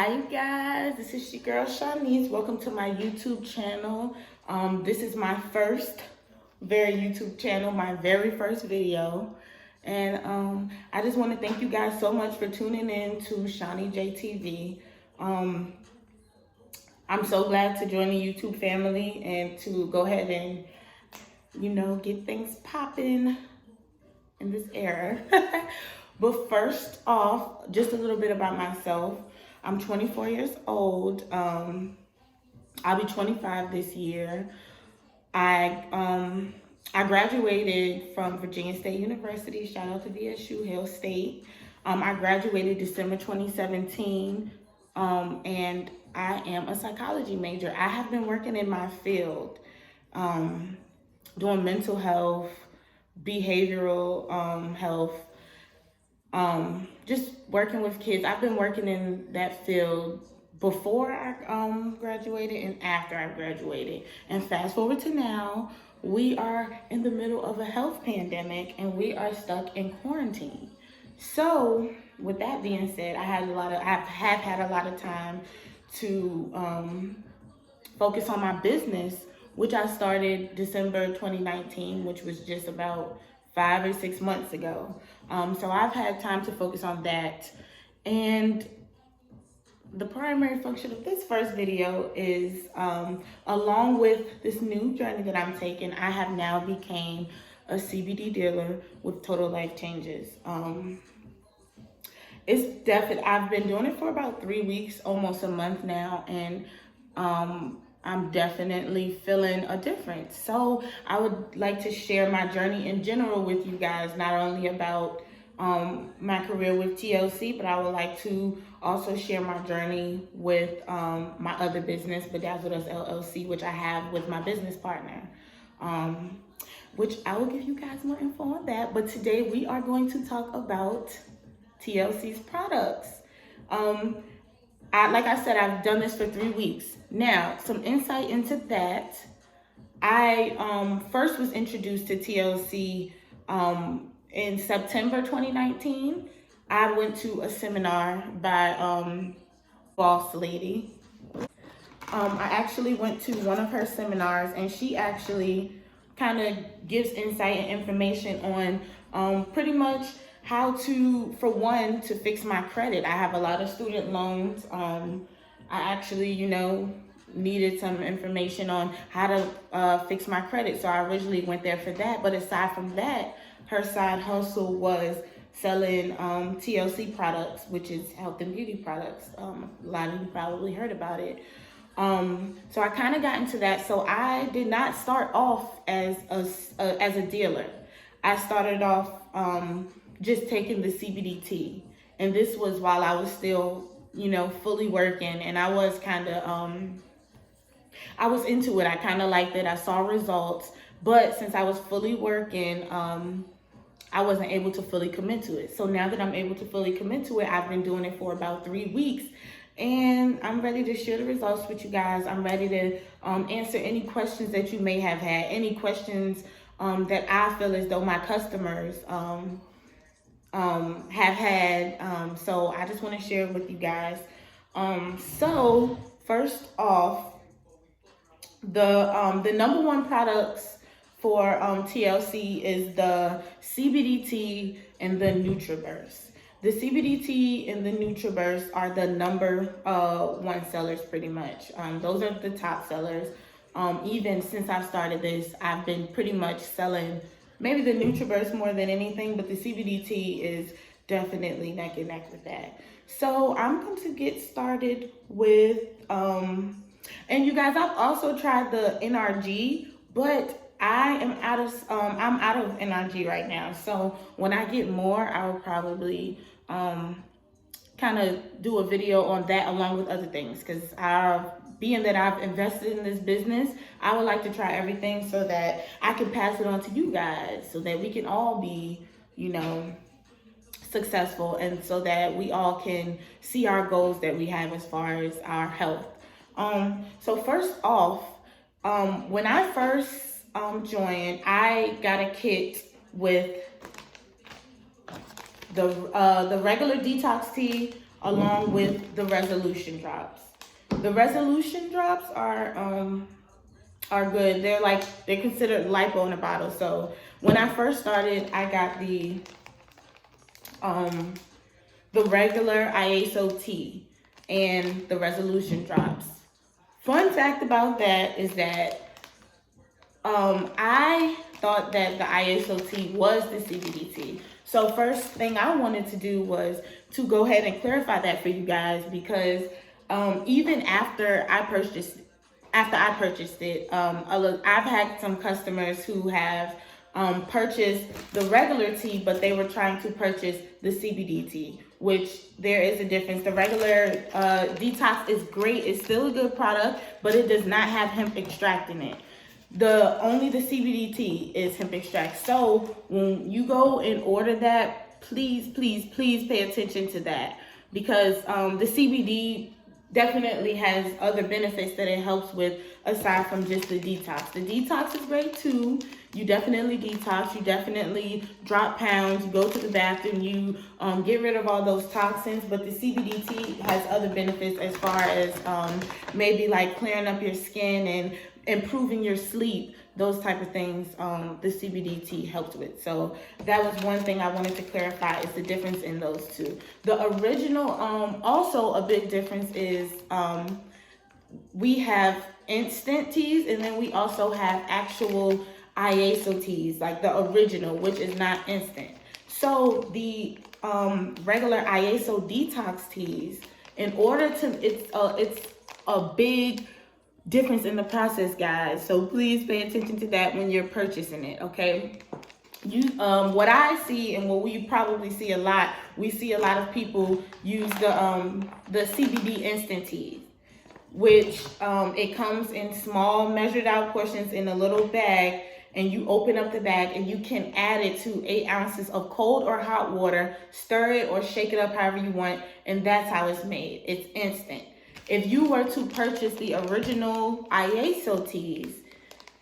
Hi you guys, this is your girl Shanice. Welcome to my YouTube channel. This is my YouTube channel, my very first video. And I just want to thank you guys so much for tuning in to Shani J TV. I'm so glad to join the YouTube family and to go ahead and, get things popping in this era. But first off, just a little bit about myself. I'm 24 years old. I'll be 25 this year. I graduated from Virginia State University. Shout out to VSU, Hill State. I graduated December 2017, and I am a psychology major. I have been working in my field, doing mental health, behavioral health, just working with kids. I've been working in that field before I graduated and after I graduated. And fast forward to now, we are in the middle of a health pandemic and we are stuck in quarantine. So with that being said, I have had a lot of time to focus on my business, which I started December 2019, which was just about 5 or 6 months ago. So I've had time to focus on that. And the primary function of this first video is, along with this new journey that I'm taking, I have now became a CBD dealer with Total Life Changes. I've been doing it for about 3 weeks, almost a month now, and I'm definitely feeling a difference. So I would like to share my journey in general with you guys, not only about my career with TLC, but I would like to also share my journey with my other business, Bedazzled Us LLC, which I have with my business partner, which I will give you guys more info on that. But today we are going to talk about TLC's products. Like I said, I've done this for 3 weeks. Now, some insight into that. I first was introduced to TLC in September 2019. I went to a seminar by Boss Lady. I actually went to one of her seminars, and she actually kind of gives insight and information on pretty much how to, for one, to fix my credit. I have a lot of student loans. I actually, needed some information on how to fix my credit. So I originally went there for that. But aside from that, her side hustle was selling TLC products, which is health and beauty products. A lot of you probably heard about it. So I kind of got into that. So I did not start off as a dealer. I started off just taking the CBD tea. And this was while I was still, fully working, and I was kind of, I was into it. I kind of liked it. I saw results, but since I was fully working, I wasn't able to fully commit to it. So now that I'm able to fully commit to it, I've been doing it for about 3 weeks, and I'm ready to share the results with you guys. I'm ready to answer any questions that you may have had, any questions that I feel as though my customers have had. So I just want to share it with you guys. So first off, the number one products for TLC is the CBD tea and the Nutraburst. The CBD tea and the Nutraburst are the number one sellers pretty much. Those are the top sellers. Even since I've started this, I've been pretty much selling maybe the Nutraburst more than anything, but the CBD tea is definitely neck and neck with that. So I'm going to get started with, and you guys, I've also tried the NRG, but I'm out of NRG right now. So when I get more, I will probably kind of do a video on that along with other things, because being that I've invested in this business, I would like to try everything so that I can pass it on to you guys, so that we can all be, successful, and so that we all can see our goals that we have as far as our health. So first off, when I first joined, I got a kit with the regular detox tea, along with the resolution drops. The resolution drops are good. They're considered lipo in a bottle. So when I first started, I got the regular ISO tea and the resolution drops. Fun fact about that is that I thought that the ISO tea was the CBD tea. So first thing I wanted to do was to go ahead and clarify that for you guys, because even after I purchased it, I've had some customers who have purchased the regular tea, but they were trying to purchase the CBD tea, which there is a difference. The regular detox is great. It's still a good product, but it does not have hemp extract in it. Only the CBD tea is hemp extract. So when you go and order that, please pay attention to that, because the CBD definitely has other benefits that it helps with aside from just the detox. The detox is great too. You definitely detox, you definitely drop pounds, you go to the bathroom, you get rid of all those toxins, but the CBD tea has other benefits as far as maybe like clearing up your skin and improving your sleep, those type of things. The CBD tea helps with. So that was one thing I wanted to clarify, is the difference in those two. The original, also a big difference is we have instant teas, and then we also have actual ISO teas, like the original, which is not instant. So the regular ISO detox teas, in order to, it's a big difference in the process, guys. So please pay attention to that when you're purchasing it, okay? What I see and what we probably see a lot, we see a lot of people use the CBD instant teas, which it comes in small measured out portions in a little bag, and you open up the bag and you can add it to 8 ounces of cold or hot water, stir it or shake it up however you want, and that's how it's made. It's instant. If you were to purchase the original ISO teas,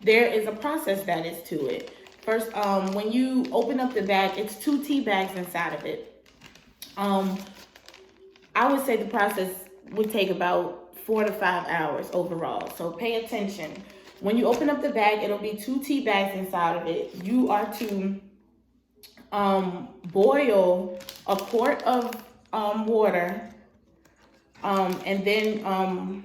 there is a process that is to it. First, when you open up the bag, it's 2 tea bags inside of it. I would say the process would take about 4 to 5 hours overall. So pay attention. When you open up the bag, it'll be 2 tea bags inside of it. You are to boil a quart of water. And then,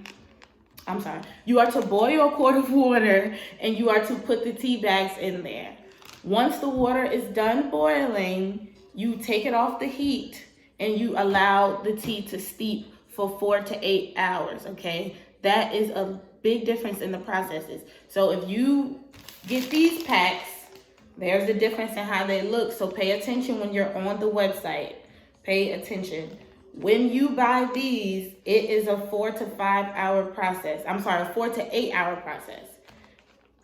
you are to boil a quart of water, and you are to put the tea bags in there. Once the water is done boiling, you take it off the heat and you allow the tea to steep for 4 to 8 hours, okay? That is a big difference in the processes. So if you get these packs, there's a difference in how they look. So pay attention when you're on the website. Pay attention. When you buy these, it is a 4 to 5 hour process. I'm sorry, a 4 to 8 hour process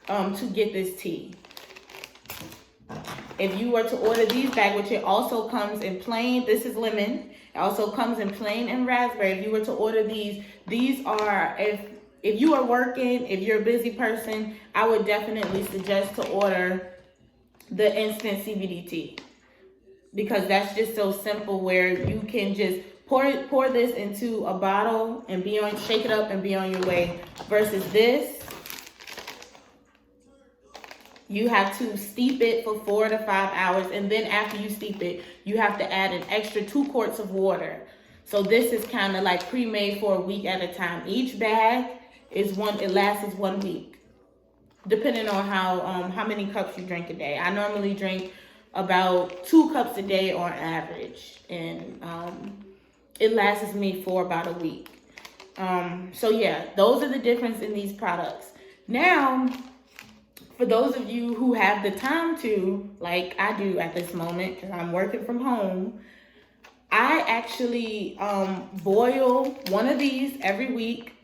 to get this tea. If you were to order these bags, which it also comes in plain, this is lemon. It also comes in plain and raspberry. If you were to order these are, if you are working, if you're a busy person, I would definitely suggest to order the instant CBD tea, because that's just so simple, where you can just pour this into a bottle and shake it up and be on your way. Versus this, you have to steep it for 4 to 5 hours, and then after you steep it, you have to add an extra 2 quarts of water. So this is kind of like pre-made for a week at a time. Each bag it lasts 1 week, depending on how many cups you drink a day. I normally drink about 2 cups a day on average, and it lasts me for about a week. So yeah, those are the difference in these products. Now, for those of you who have the time to, like I do at this moment, because I'm working from home, I actually boil one of these every week.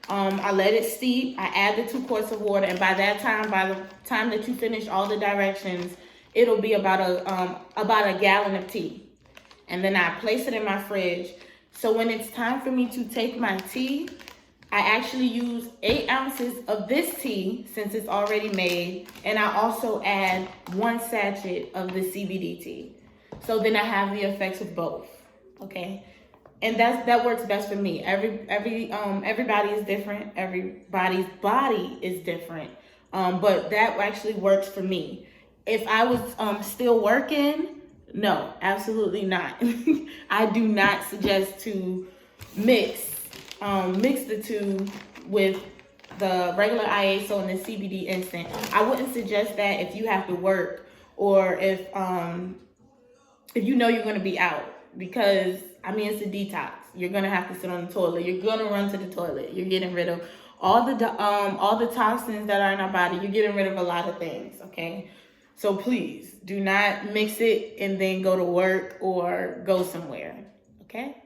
I let it steep. I add the 2 quarts of water, and by the time that you finish all the directions, it'll be about a gallon of tea. And then I place it in my fridge. So when it's time for me to take my tea, I actually use 8 ounces of this tea, since it's already made, and I also add 1 sachet of the CBD tea. So then I have the effects of both, okay? and that works best for me. Everybody is different. Everybody's body is different. But that actually works for me. If I was still working, no, absolutely not. I do not suggest to mix the two with the regular ISO and the CBD instant. I wouldn't suggest that if you have to work, or if you know you're going to be out, because I mean, it's a detox. You're going to have to sit on the toilet. You're going to run to the toilet. You're getting rid of all the toxins that are in our body. You're getting rid of a lot of things, okay? So please do not mix it and then go to work or go somewhere, okay?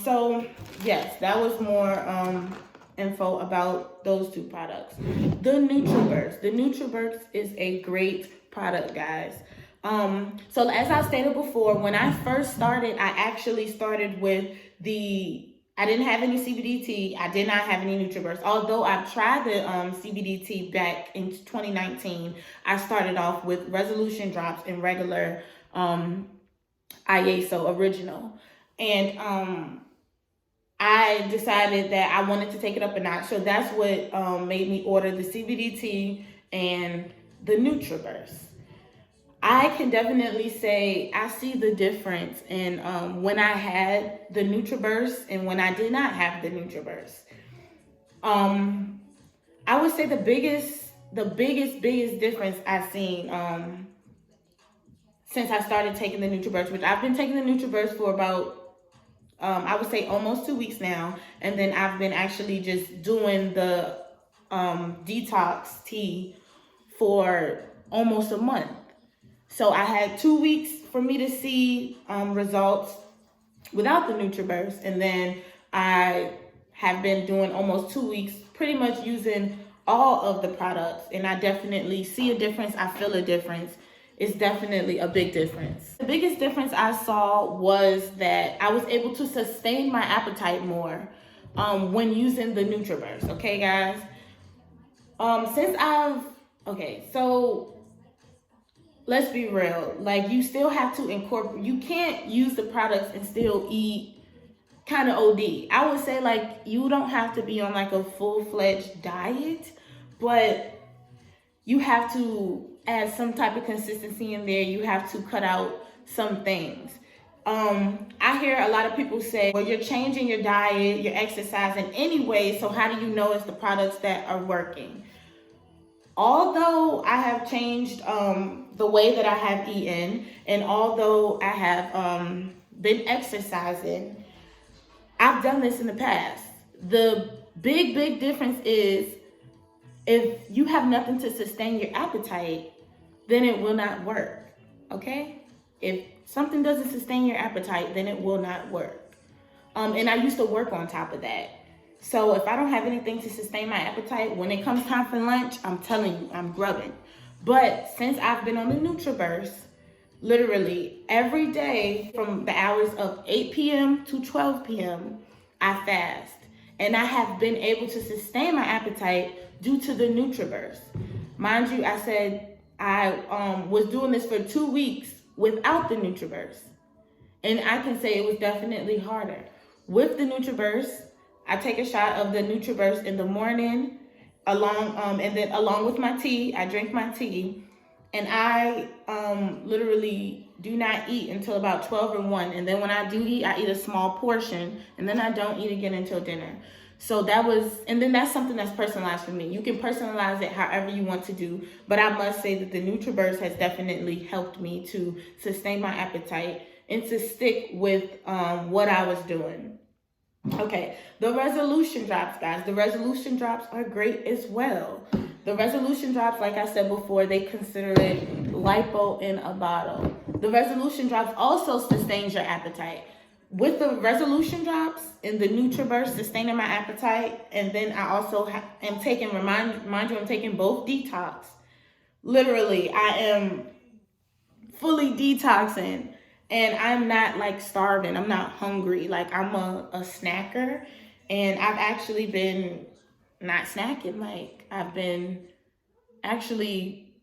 So yes, that was more info about those two products. The Nutraburst. The Nutraburst is a great product, guys. So as I stated before, when I first started, I actually started with I didn't have any CBD tea. I did not have any Nutraburst. Although I've tried the CBD tea back in 2019, I started off with Resolution Drops and regular IASO original. And I decided that I wanted to take it up a notch. So that's what made me order the CBD tea and the Nutraburst. I can definitely say I see the difference in when I had the Nutraburst and when I did not have the Nutraburst. I would say the biggest difference I've seen since I started taking the Nutraburst, which I've been taking the Nutraburst for about I would say almost 2 weeks now, and then I've been actually just doing the detox tea for almost a month. So I had 2 weeks for me to see results without the Nutraburst, and then I have been doing almost 2 weeks pretty much using all of the products, and I definitely see a difference. I feel a difference. It's definitely a big difference. The biggest difference I saw was that I was able to sustain my appetite more when using the Nutraburst. Okay, guys? So let's be real. Like, you still have to incorporate, you can't use the products and still eat kind of OD. I would say, like, you don't have to be on like a full-fledged diet, but you have to add some type of consistency in there. You have to cut out some things. I hear a lot of people say, well, you're changing your diet, you're exercising anyway, so how do you know it's the products that are working? Although I have changed the way that I have eaten, and although I have been exercising, I've done this in the past. The big difference is, if you have nothing to sustain your appetite, then it will not work, okay? If something doesn't sustain your appetite, then it will not work. And I used to work on top of that. So if I don't have anything to sustain my appetite, when it comes time for lunch, I'm telling you, I'm grubbing. But since I've been on the Nutraburst, literally every day from the hours of 8 p.m. to 12 p.m., I fast. And I have been able to sustain my appetite due to the Nutraburst. Mind you, I said I was doing this for 2 weeks without the Nutraburst. And I can say it was definitely harder. With the Nutraburst, I take a shot of the Nutraburst in the morning, along with my tea. I drink my tea, and I literally do not eat until about 12 or 1. And then when I do eat, I eat a small portion, and then I don't eat again until dinner. So that's something that's personalized for me. You can personalize it however you want to do, but I must say that the Nutraburst has definitely helped me to sustain my appetite and to stick with what I was doing. Okay, the Resolution Drops, guys. The Resolution Drops are great as well. The Resolution Drops, like I said before, they consider it lipo in a bottle. The Resolution Drops also sustains your appetite. With the Resolution Drops and the Nutraburst sustaining my appetite, and then I also am taking, mind you, I'm taking both detox. Literally, I am fully detoxing. And I'm not like starving. I'm not hungry. Like, I'm a snacker. And I've actually been not snacking. Like, I've been actually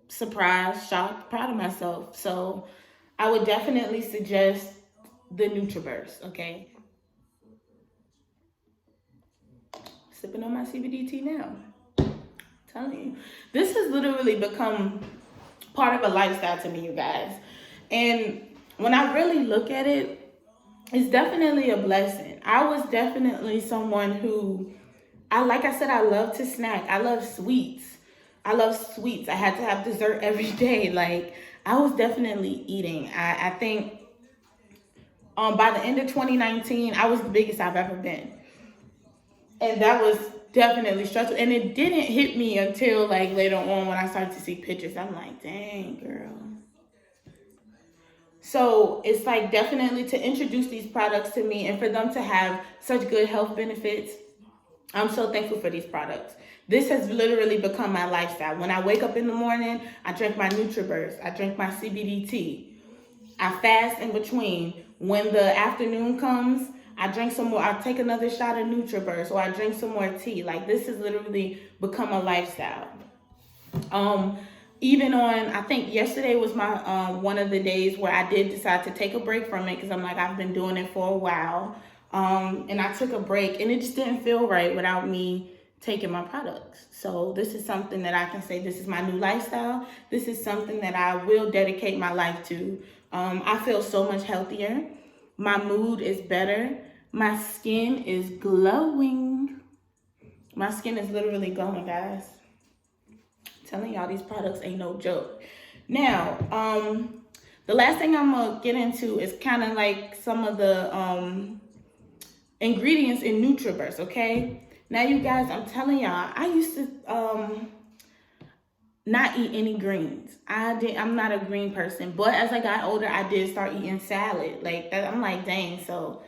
surprised, shocked, proud of myself. So I would definitely suggest the Nutraburst, okay? Sipping on my CBD tea now. I'm telling you. This has literally become part of a lifestyle to me, you guys. And when I really look at it, it's definitely a blessing. I was definitely someone who, like I said, I love to snack. I love sweets. I love sweets. I had to have dessert every day. Like, I was definitely eating. I think by the end of 2019, I was the biggest I've ever been. And that was definitely stressful. And it didn't hit me until like later on when I started to see pictures. I'm like, dang, girl. So it's like definitely to introduce these products to me and for them to have such good health benefits. I'm so thankful for these products. This has literally become my lifestyle. When I wake up in the morning, I drink my Nutraburst. I drink my CBD tea. I fast in between. When the afternoon comes, I drink some more. I take another shot of Nutraburst, or I drink some more tea. Like, this has literally become a lifestyle. Even on, I think yesterday was my one of the days where I did decide to take a break from it, because I'm like, I've been doing it for a while. And I took a break, and it just didn't feel right without me taking my products. So this is something that I can say, this is my new lifestyle. This is something that I will dedicate my life to. I feel so much healthier. My mood is better. My skin is glowing. My skin is literally glowing, guys. I'm telling y'all, these products ain't no joke. Now, the last thing I'm gonna get into is kind of like some of the ingredients in Nutraburst, okay? Now, you guys, I'm telling y'all, I used to not eat any greens. I'm not a green person, but as I got older, I did start eating salad. Like that, I'm like, dang, so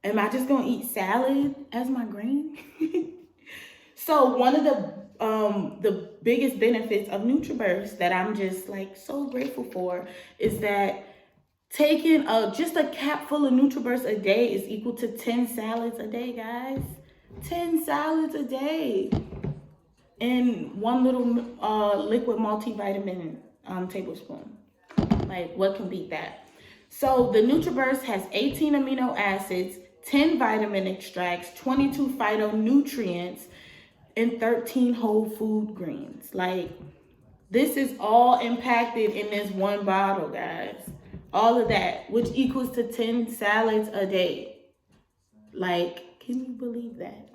am I just gonna eat salad as my green? So one of the biggest benefits of Nutraburst that I'm just like so grateful for is that taking just a cap full of Nutraburst a day is equal to 10 salads a day, guys. 10 salads a day. And one little liquid multivitamin tablespoon. Like, what can beat that? So the Nutraburst has 18 amino acids, 10 vitamin extracts, 22 phytonutrients, and 13 whole food greens. Like, this is all impacted in this one bottle, guys. All of that, which equals to 10 salads a day. Like, can you believe that?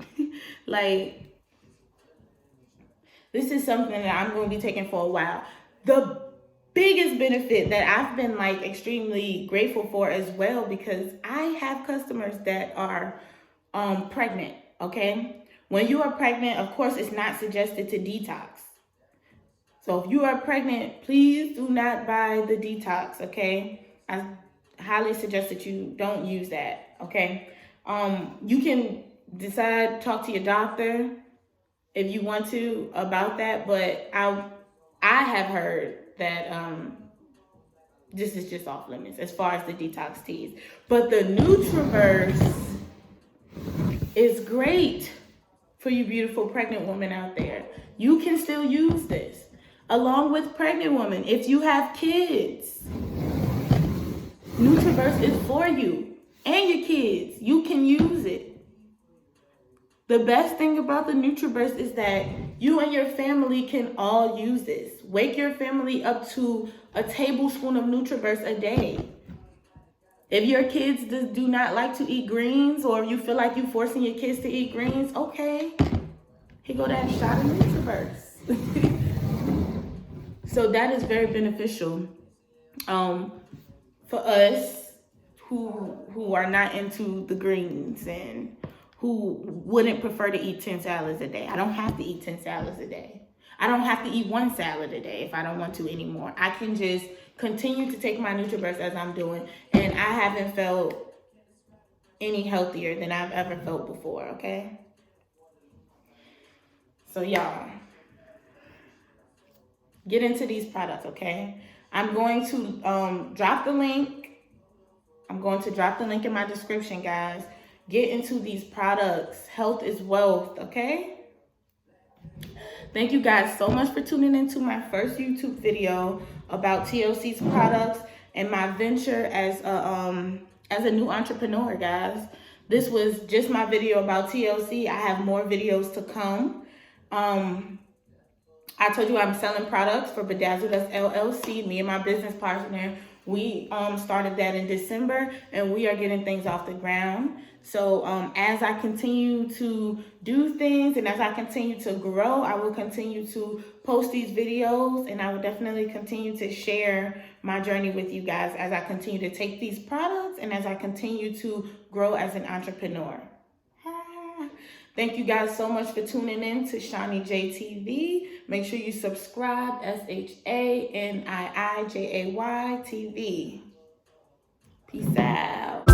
Like, this is something that I'm going to be taking for a while. The biggest benefit that I've been like extremely grateful for as well, because I have customers that are pregnant, okay? When you are pregnant, of course, it's not suggested to detox. So if you are pregnant, please do not buy the detox, okay? I highly suggest that you don't use that, okay? You can decide, talk to your doctor if you want to about that, but I have heard that this is just off limits as far as the detox teas. But the Nutraburst is great for you beautiful pregnant women out there. You can still use this along with pregnant women. If you have kids, Nutraburst is for you and your kids. You can use it. The best thing about the Nutraburst is that you and your family can all use this. Wake your family up to a tablespoon of Nutraburst a day. If your kids do not like to eat greens, or you feel like you're forcing your kids to eat greens, okay, here go that shot of Nutraburst. So that is very beneficial for us who are not into the greens and who wouldn't prefer to eat 10 salads a day. I don't have to eat 10 salads a day. I don't have to eat one salad a day if I don't want to anymore. I can just continue to take my Nutraburst as I'm doing, and I haven't felt any healthier than I've ever felt before, okay? So y'all, get into these products, okay? I'm going to drop the link. I'm going to drop the link in my description, guys. Get into these products. Health is wealth, okay? Thank you guys so much for tuning into my first YouTube video about TLC's products and my venture as as a new entrepreneur, guys. This was just my video about TLC. I have more videos to come. I told you I'm selling products for Bedazzled Us LLC. Me and my business partner, we started that in December, and we are getting things off the ground. So as I continue to do things and as I continue to grow, I will continue to post these videos, and I will definitely continue to share my journey with you guys as I continue to take these products and as I continue to grow as an entrepreneur. Thank you guys so much for tuning in to Shani J TV. Make sure you subscribe, SHANIIJAY TV. Peace out.